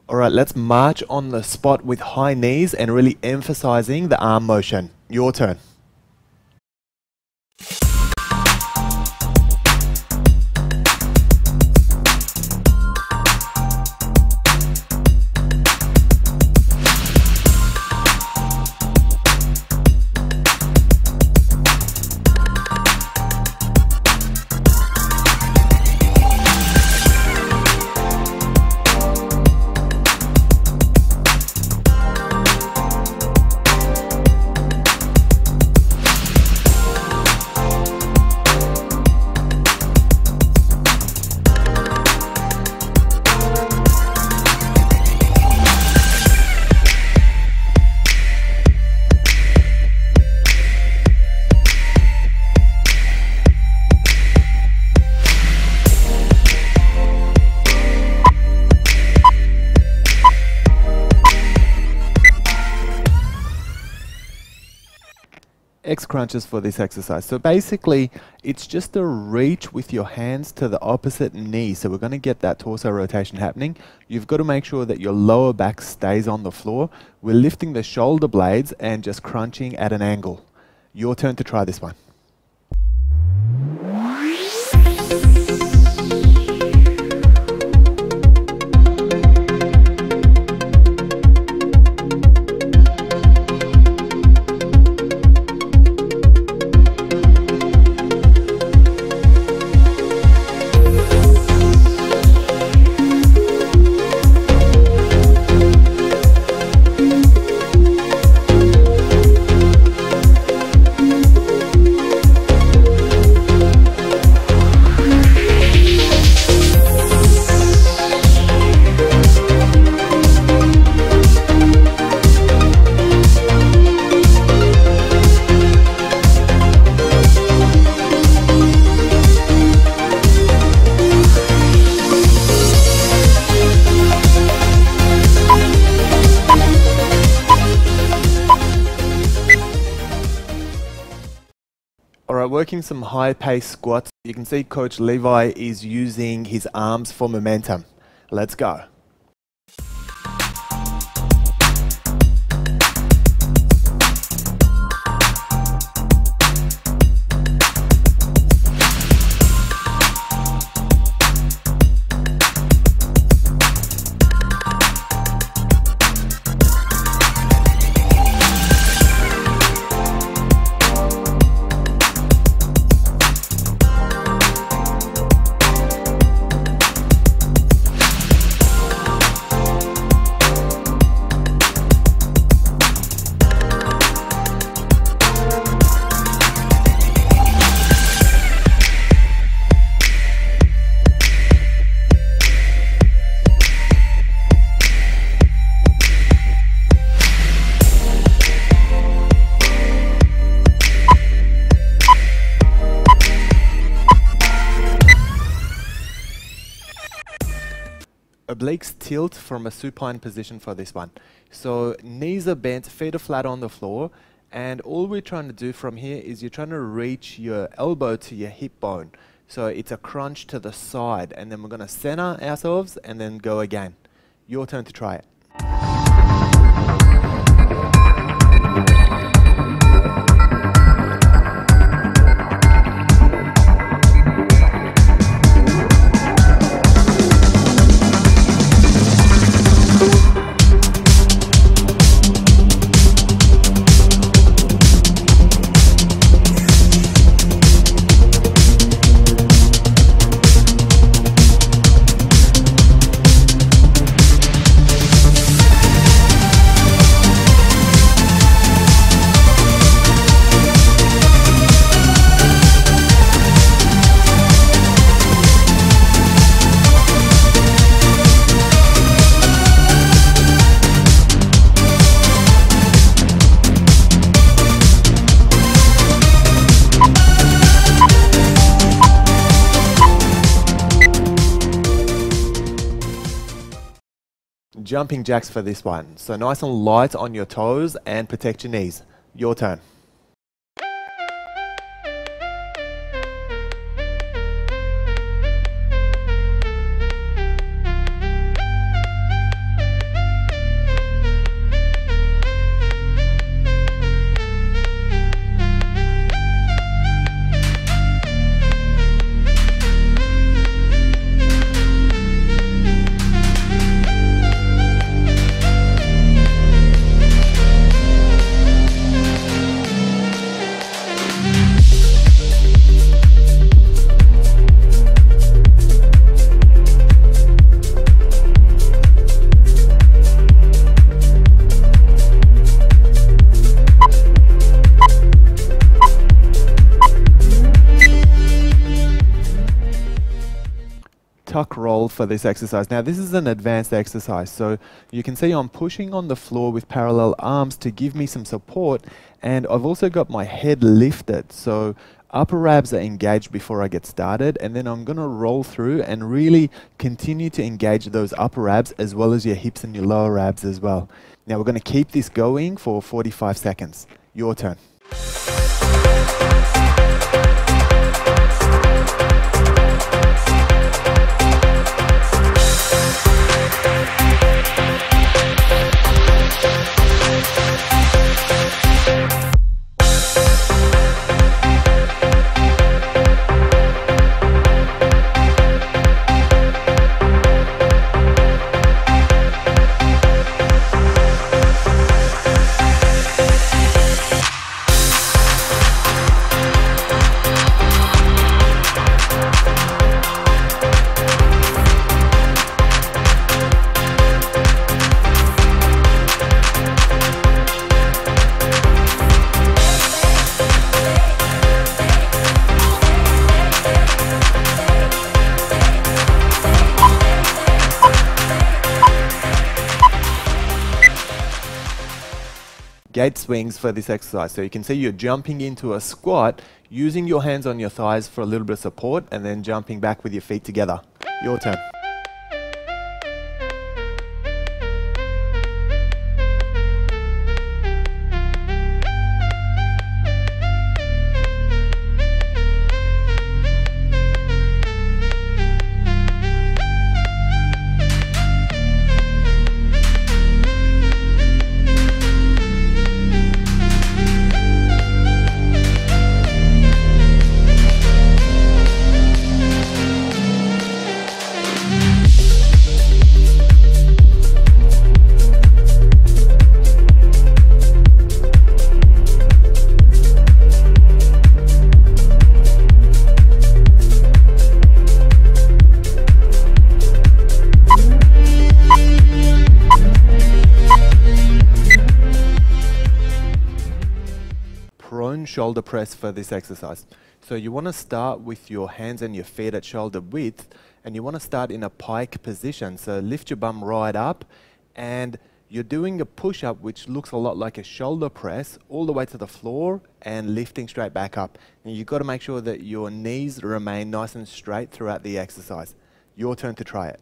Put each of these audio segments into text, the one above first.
All right, let's march on the spot with high knees and really emphasizing the arm motion. Your turn. X crunches for this exercise. So basically, it's just a reach with your hands to the opposite knee. So we're going to get that torso rotation happening. You've got to make sure that your lower back stays on the floor. We're lifting the shoulder blades and just crunching at an angle. Your turn to try this one. Alright, working some high-paced squats. You can see Coach Levi is using his arms for momentum. Let's go. Obliques tilt from a supine position for this one. So knees are bent, feet are flat on the floor, and all we're trying to do from here is you're trying to reach your elbow to your hip bone. So it's a crunch to the side, and then we're going to center ourselves and then go again. Your turn to try it. Jumping jacks for this one. So nice and light on your toes and protect your knees. Your turn. tuck roll for this exercise. Now this is an advanced exercise, so you can see I'm pushing on the floor with parallel arms to give me some support, and I've also got my head lifted, so upper abs are engaged before I get started, and then I'm going to roll through and really continue to engage those upper abs as well as your hips and your lower abs as well. Now we're going to keep this going for 45 seconds. Your turn. Gate swings for this exercise. So you can see you're jumping into a squat, using your hands on your thighs for a little bit of support, and then jumping back with your feet together. Your turn. Prone shoulder press for this exercise. So you want to start with your hands and your feet at shoulder width, and you want to start in a pike position. So lift your bum right up, and you're doing a push-up which looks a lot like a shoulder press all the way to the floor and lifting straight back up. And you've got to make sure that your knees remain nice and straight throughout the exercise. Your turn to try it.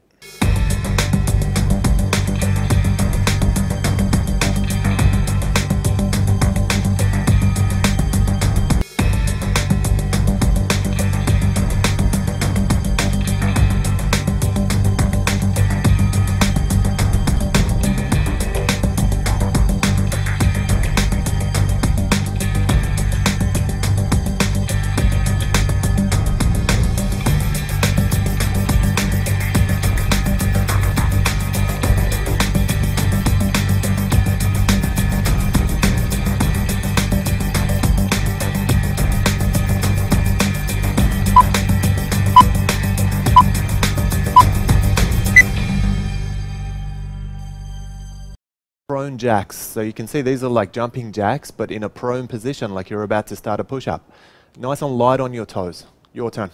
Prone jacks. So you can see these are like jumping jacks, but in a prone position, like you're about to start a push-up. Nice and light on your toes. Your turn.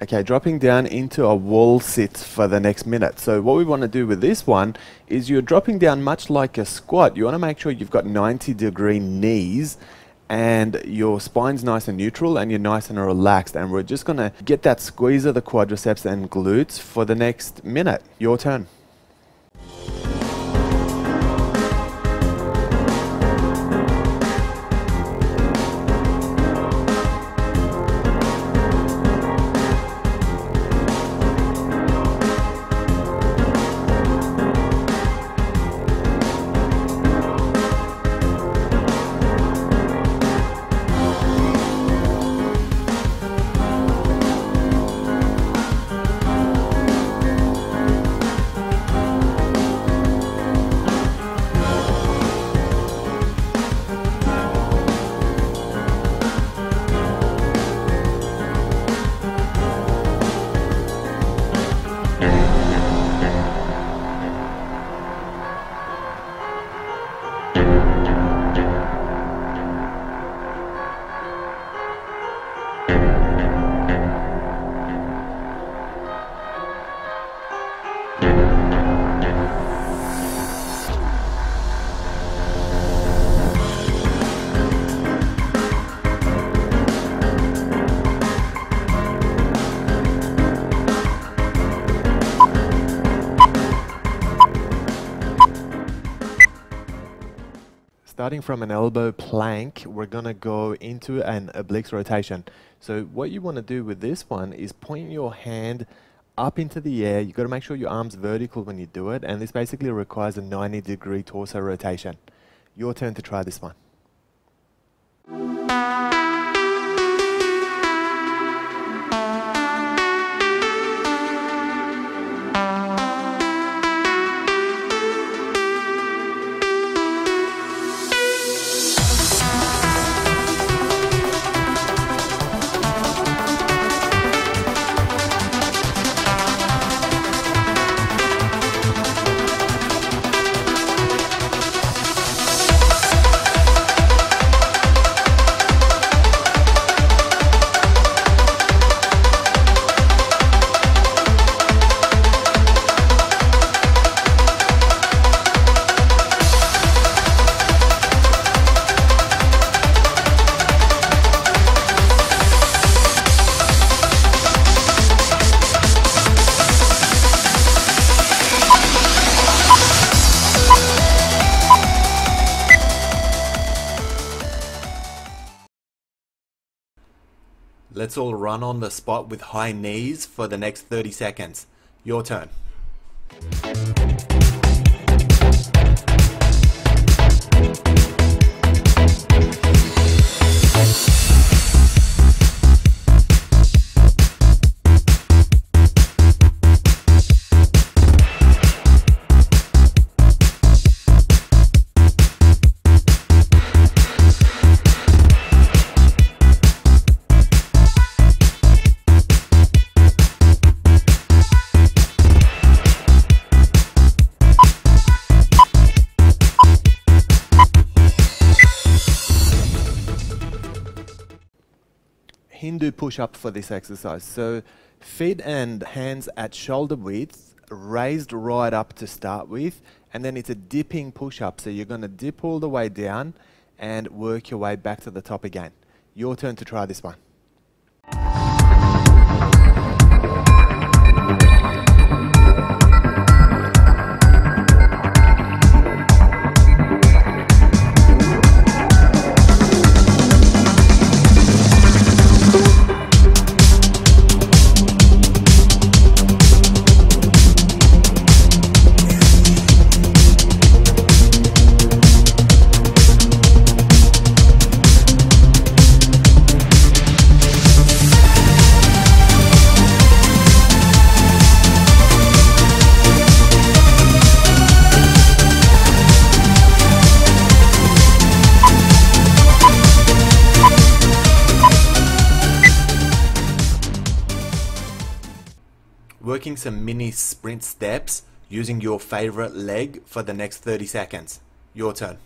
Okay, dropping down into a wall sit for the next minute. So what we want to do with this one is you're dropping down much like a squat. You want to make sure you've got 90-degree knees and your spine's nice and neutral and you're nice and relaxed. And we're just going to get that squeeze of the quadriceps and glutes for the next minute. Your turn. starting from an elbow plank, we're going to go into an obliques rotation. So what you want to do with this one is point your hand up into the air. You've got to make sure your arm's vertical when you do it, and this basically requires a 90-degree torso rotation. Your turn to try this one. Let's all run on the spot with high knees for the next 30 seconds. Your turn. Hindu push-up for this exercise. So feet and hands at shoulder width, raised right up to start with, and then it's a dipping push-up. So you're going to dip all the way down and work your way back to the top again. Your turn to try this one. Working some mini sprint steps using your favorite leg for the next 30 seconds. Your turn.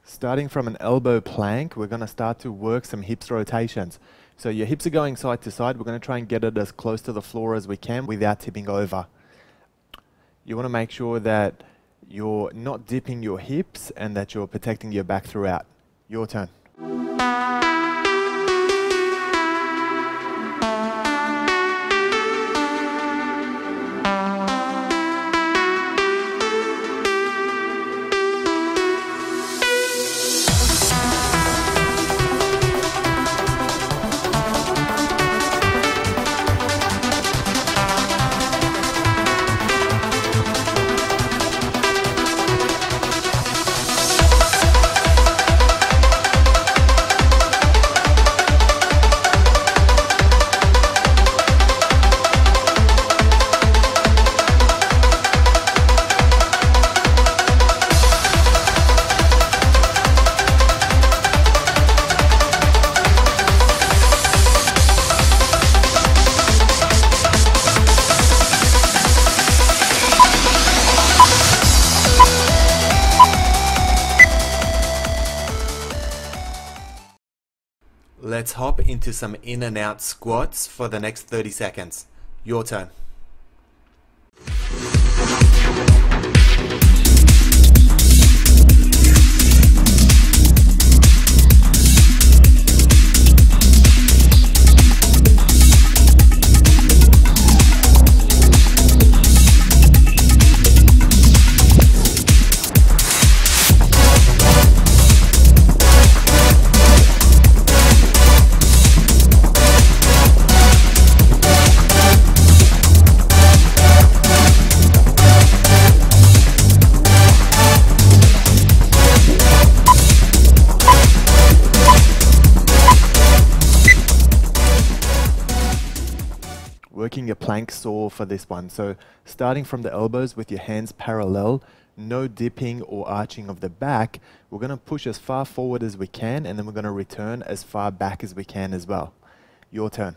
Starting from an elbow plank, we're going to start to work some hips rotations. So your hips are going side to side. We're going to try and get it as close to the floor as we can without tipping over. You want to make sure that you're not dipping your hips and that you're protecting your back throughout. Your turn. Let's hop into some in and out squats for the next 30 seconds. Your turn. Working a plank saw for this one. So starting from the elbows with your hands parallel, no dipping or arching of the back, we're going to push as far forward as we can, and then we're going to return as far back as we can as well. Your turn.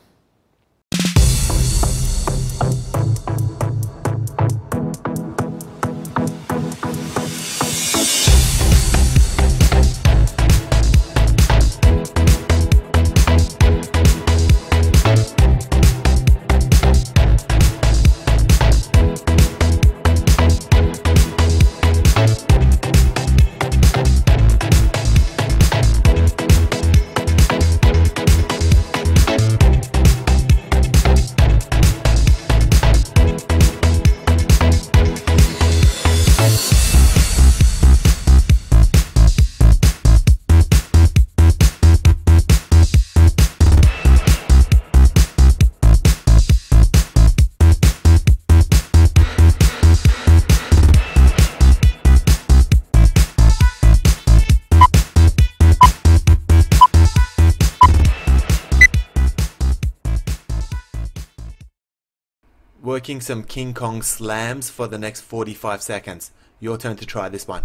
Working some King Kong slams for the next 45 seconds. Your turn to try this one.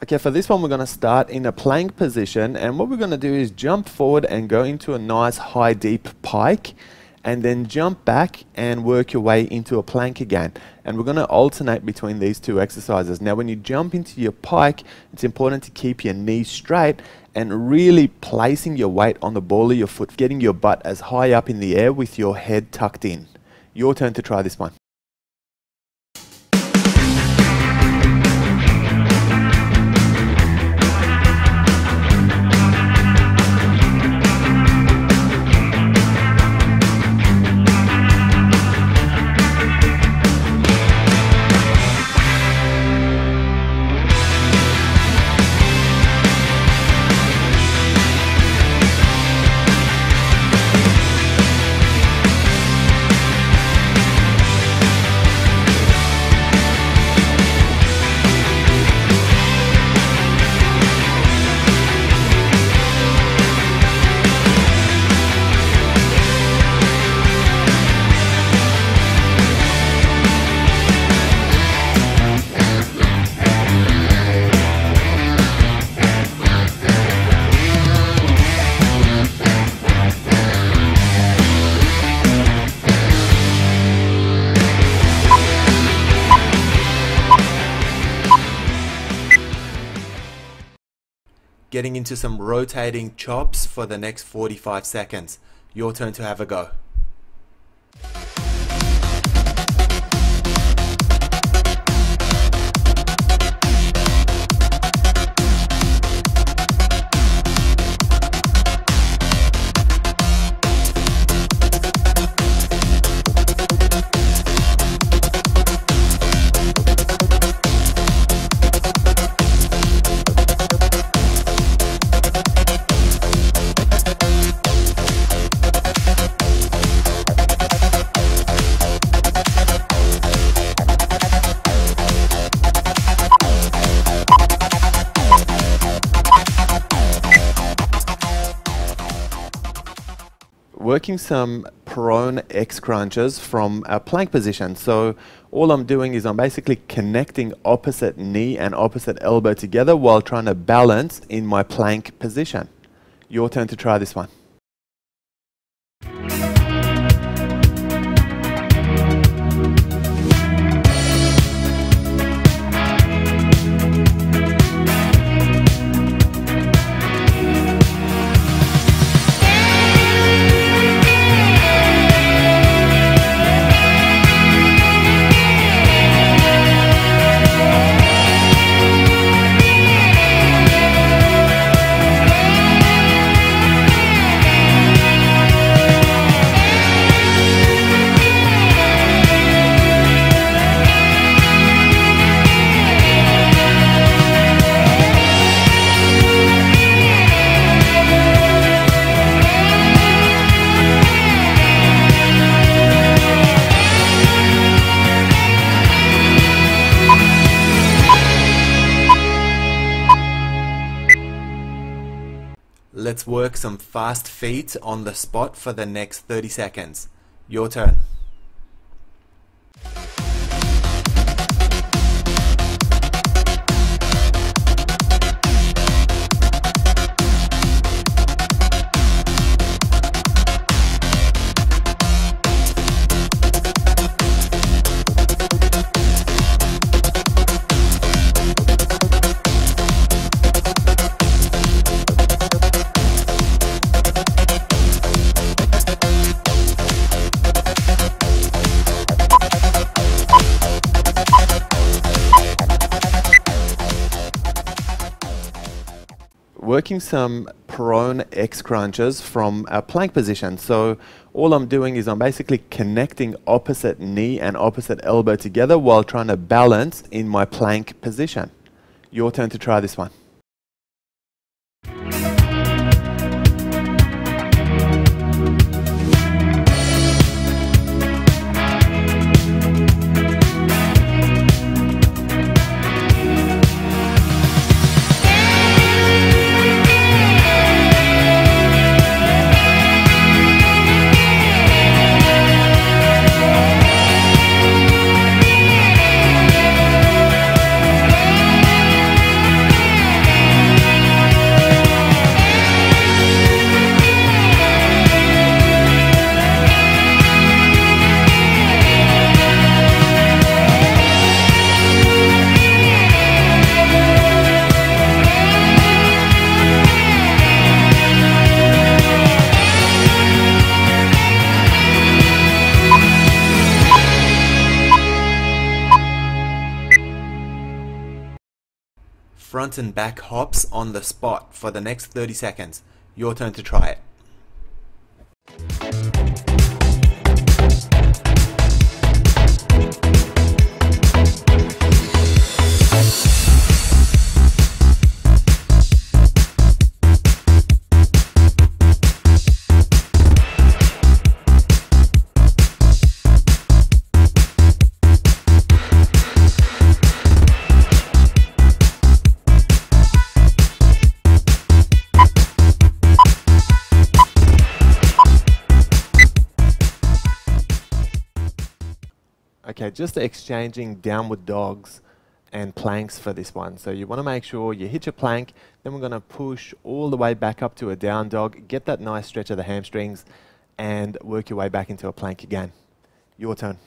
Okay, for this one we're going to start in a plank position, and what we're going to do is jump forward and go into a nice high deep pike, and then jump back and work your way into a plank again. And we're going to alternate between these two exercises. Now when you jump into your pike, it's important to keep your knees straight and really placing your weight on the ball of your foot, getting your butt as high up in the air with your head tucked in. Your turn to try this one. Getting into some rotating chops for the next 45 seconds. Your turn to have a go. working some prone X crunches from a plank position. So all I'm doing is I'm basically connecting opposite knee and opposite elbow together while trying to balance in my plank position. Your turn to try this one. Let's work some fast feet on the spot for the next 30 seconds. Your turn. Working some prone X crunches from a plank position. So all I'm doing is I'm basically connecting opposite knee and opposite elbow together while trying to balance in my plank position. Your turn to try this one. Front and back hops on the spot for the next 30 seconds. Your turn to try it. Okay, just exchanging downward dogs and planks for this one. So you want to make sure you hit your plank, then we're going to push all the way back up to a down dog, get that nice stretch of the hamstrings, and work your way back into a plank again. Your turn.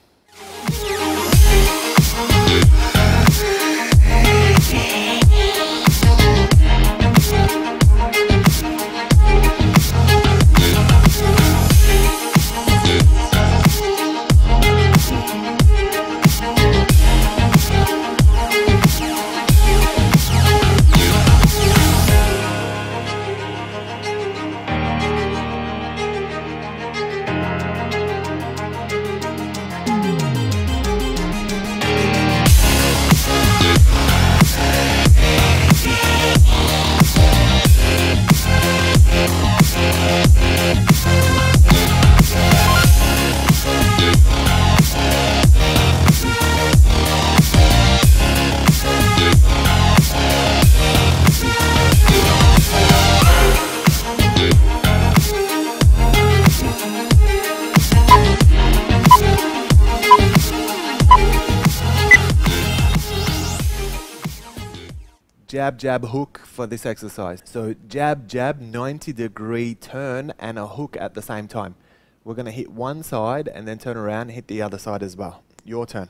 jab, jab, hook for this exercise. So jab, jab, 90-degree turn and a hook at the same time. We're going to hit one side and then turn around and hit the other side as well. Your turn.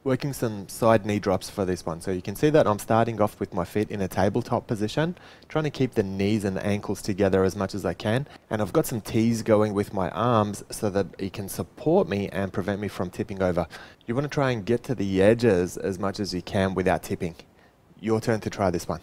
Working some side knee drops for this one. So you can see that I'm starting off with my feet in a tabletop position, trying to keep the knees and ankles together as much as I can. And I've got some T's going with my arms so that it can support me and prevent me from tipping over. You want to try and get to the edges as much as you can without tipping. Your turn to try this one.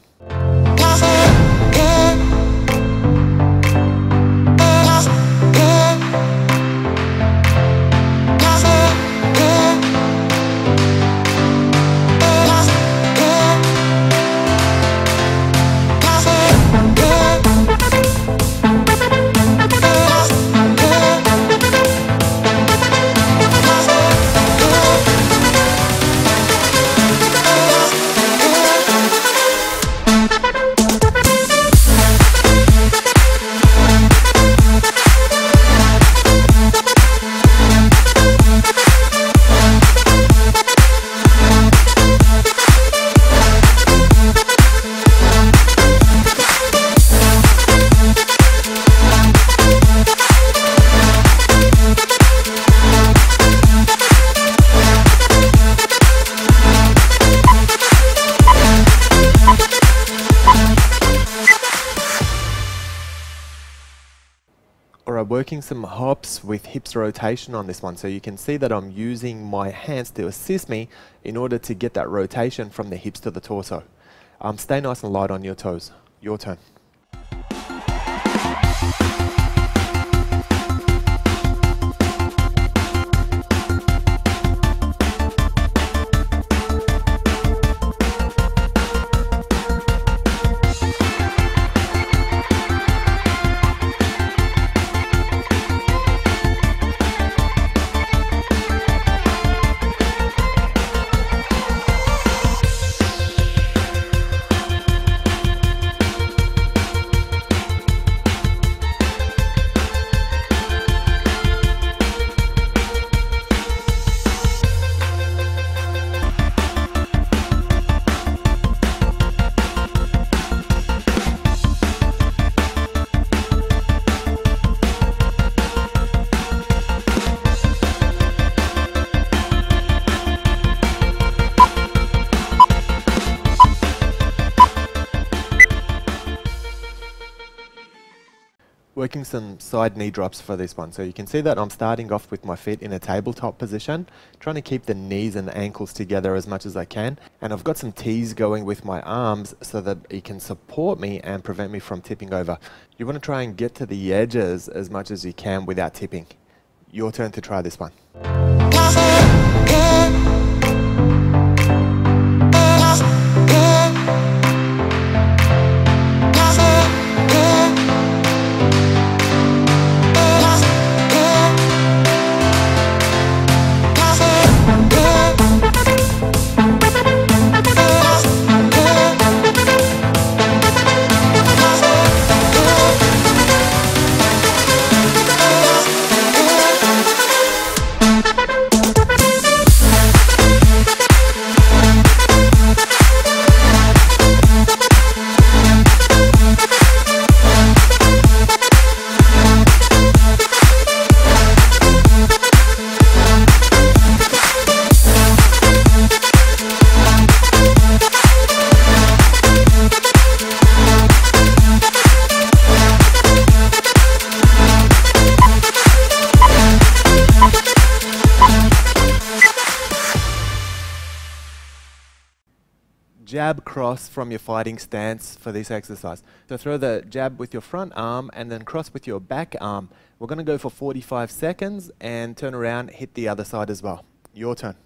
Alright, working some hops with hips rotation on this one. So you can see that I'm using my hands to assist me in order to get that rotation from the hips to the torso. Stay nice and light on your toes. Your turn. Working some side knee drops for this one. So you can see that I'm starting off with my feet in a tabletop position, trying to keep the knees and ankles together as much as I can. And I've got some T's going with my arms so that it can support me and prevent me from tipping over. You want to try and get to the edges as much as you can without tipping. Your turn to try this one. jab cross from your fighting stance for this exercise. So throw the jab with your front arm and then cross with your back arm. We're going to go for 45 seconds and turn around, hit the other side as well. Your turn.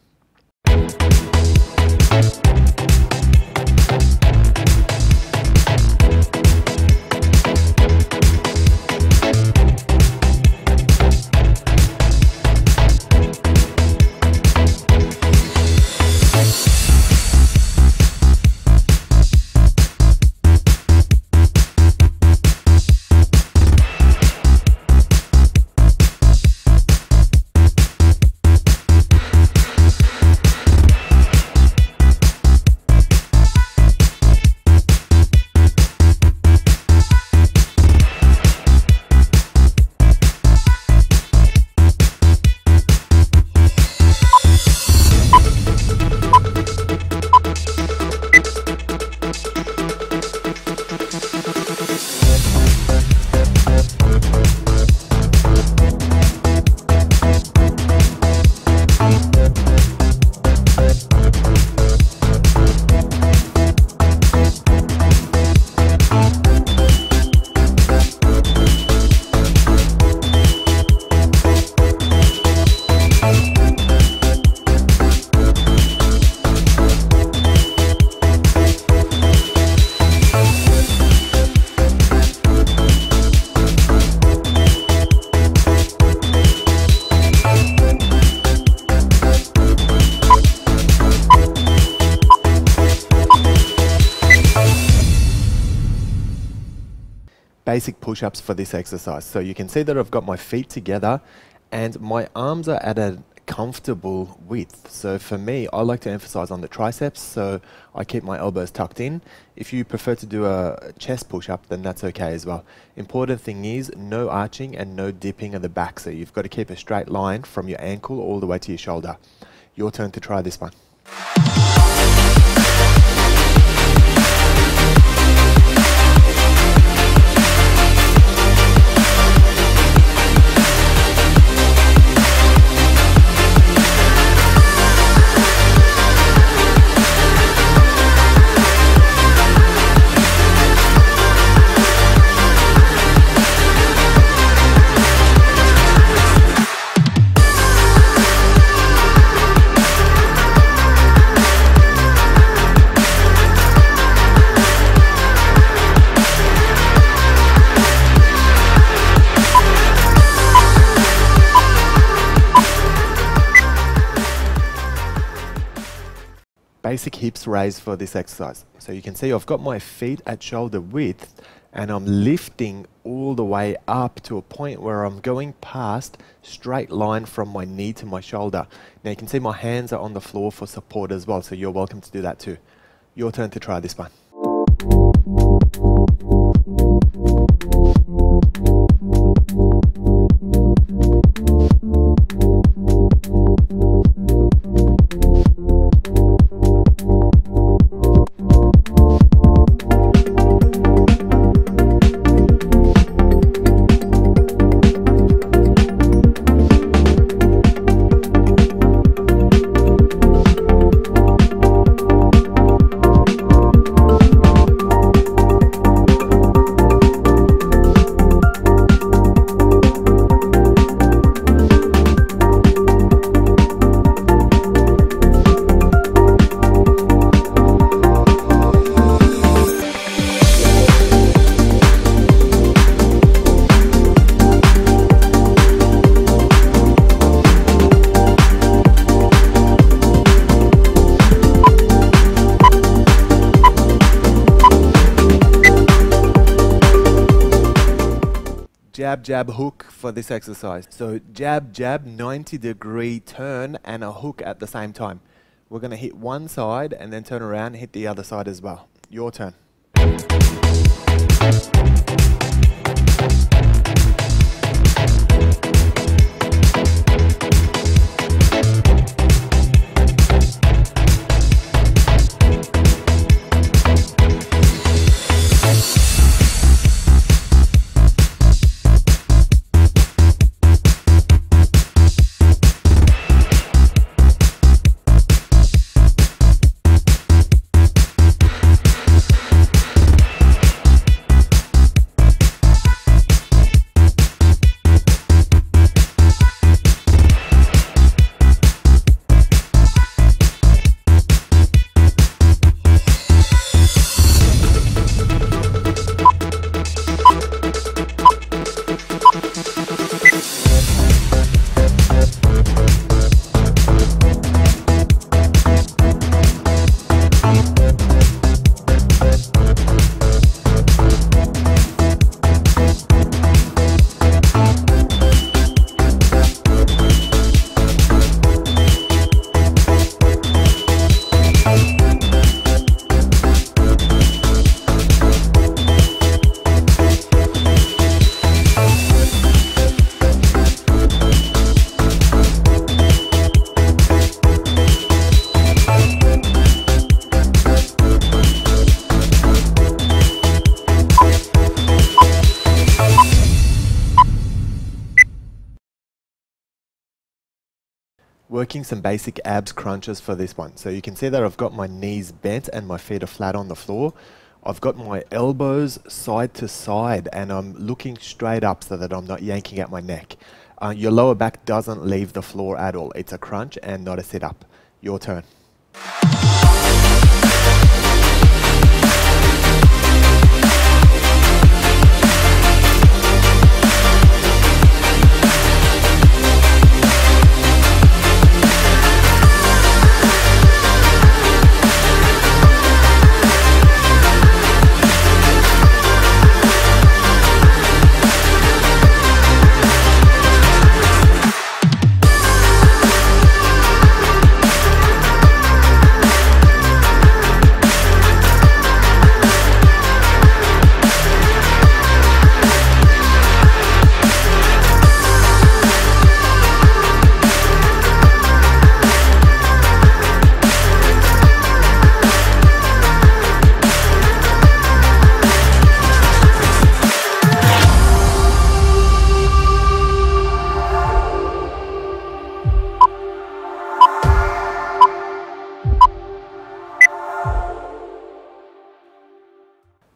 Basic push-ups for this exercise. So you can see that I've got my feet together and my arms are at a comfortable width. So for me, I like to emphasize on the triceps, so I keep my elbows tucked in. If you prefer to do a chest push-up, then that's okay as well. Important thing is no arching and no dipping at the back, so you've got to keep a straight line from your ankle all the way to your shoulder. Your turn to try this one. Basic hips raise for this exercise. So you can see I've got my feet at shoulder width and I'm lifting all the way up to a point where I'm going past straight line from my knee to my shoulder. Now you can see my hands are on the floor for support as well, so you're welcome to do that too. Your turn to try this one. Jab, jab, hook for this exercise. So jab, jab, 90-degree turn and a hook at the same time. We're going to hit one side and then turn around and hit the other side as well. Your turn. Working some basic abs crunches for this one. So you can see that I've got my knees bent and my feet are flat on the floor. I've got my elbows side to side and I'm looking straight up so that I'm not yanking at my neck. Your lower back doesn't leave the floor at all. It's a crunch and not a sit up. Your turn.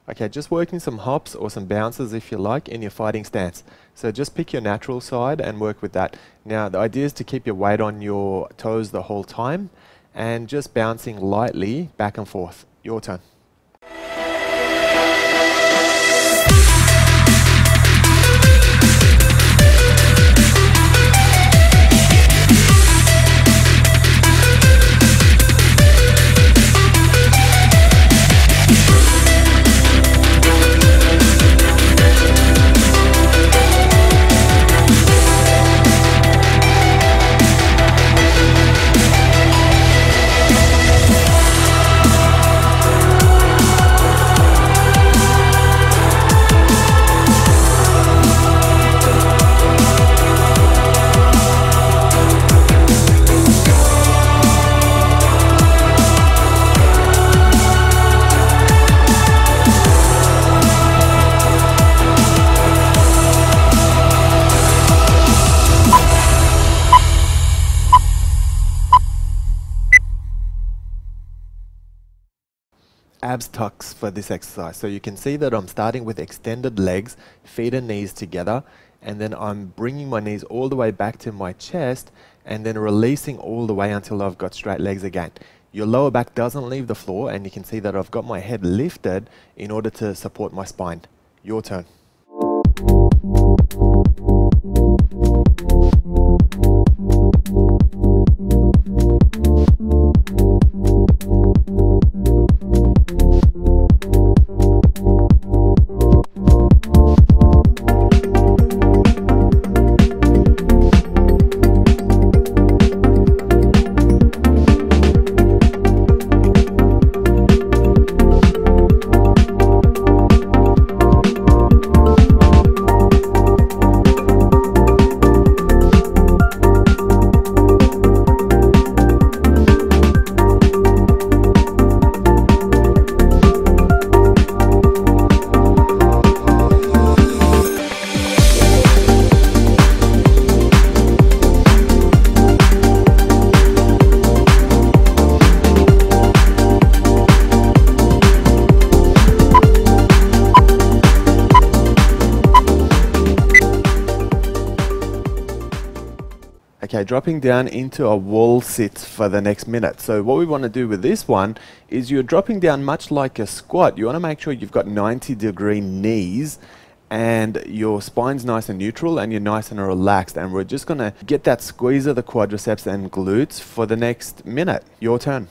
Okay, just working some hops or some bounces if you like in your fighting stance. So just pick your natural side and work with that. Now the idea is to keep your weight on your toes the whole time and just bouncing lightly back and forth. Your turn. Abs tucks for this exercise. So you can see that I'm starting with extended legs, feet and knees together, and then I'm bringing my knees all the way back to my chest and then releasing all the way until I've got straight legs again. Your lower back doesn't leave the floor and you can see that I've got my head lifted in order to support my spine. Your turn. Okay, dropping down into a wall sit for the next minute. So what we want to do with this one is you're dropping down much like a squat. You want to make sure you've got 90-degree knees and your spine's nice and neutral and you're nice and relaxed. And we're just going to get that squeeze of the quadriceps and glutes for the next minute. Your turn.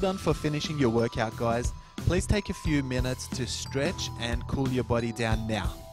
done for finishing your workout, guys. Please take a few minutes to stretch and cool your body down now.